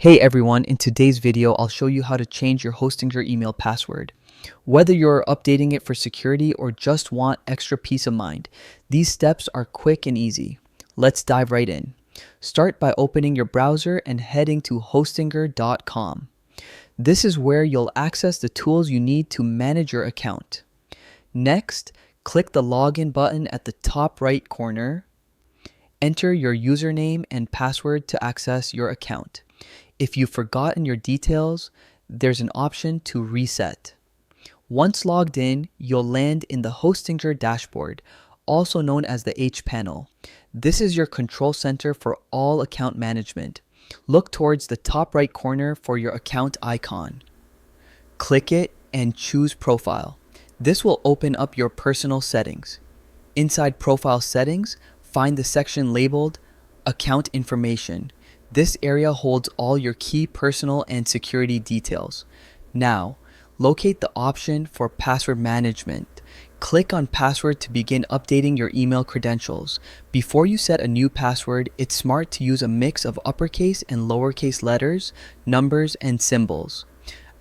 Hey everyone, in today's video, I'll show you how to change your Hostinger email password. Whether you're updating it for security or just want extra peace of mind, these steps are quick and easy. Let's dive right in. Start by opening your browser and heading to hostinger.com. This is where you'll access the tools you need to manage your account. Next, click the login button at the top right corner. Enter your username and password to access your account. If you've forgotten your details, there's an option to reset. Once logged in, you'll land in the Hostinger dashboard, also known as the H panel. This is your control center for all account management. Look towards the top right corner for your account icon. Click it and choose Profile. This will open up your personal settings. Inside Profile Settings, find the section labeled Account Information. This area holds all your key personal and security details. Now, locate the option for password management. Click on password to begin updating your email credentials. Before you set a new password, it's smart to use a mix of uppercase and lowercase letters, numbers, and symbols.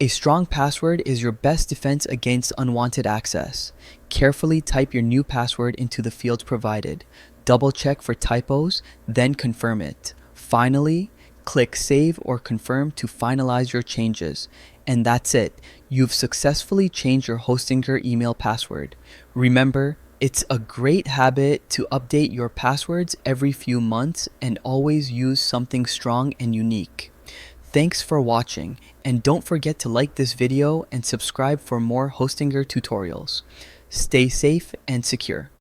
A strong password is your best defense against unwanted access. Carefully type your new password into the fields provided. Double check for typos, then confirm it. Finally, click Save or Confirm to finalize your changes. And that's it. You've successfully changed your Hostinger email password. Remember, it's a great habit to update your passwords every few months and always use something strong and unique. Thanks for watching, and don't forget to like this video and subscribe for more Hostinger tutorials. Stay safe and secure.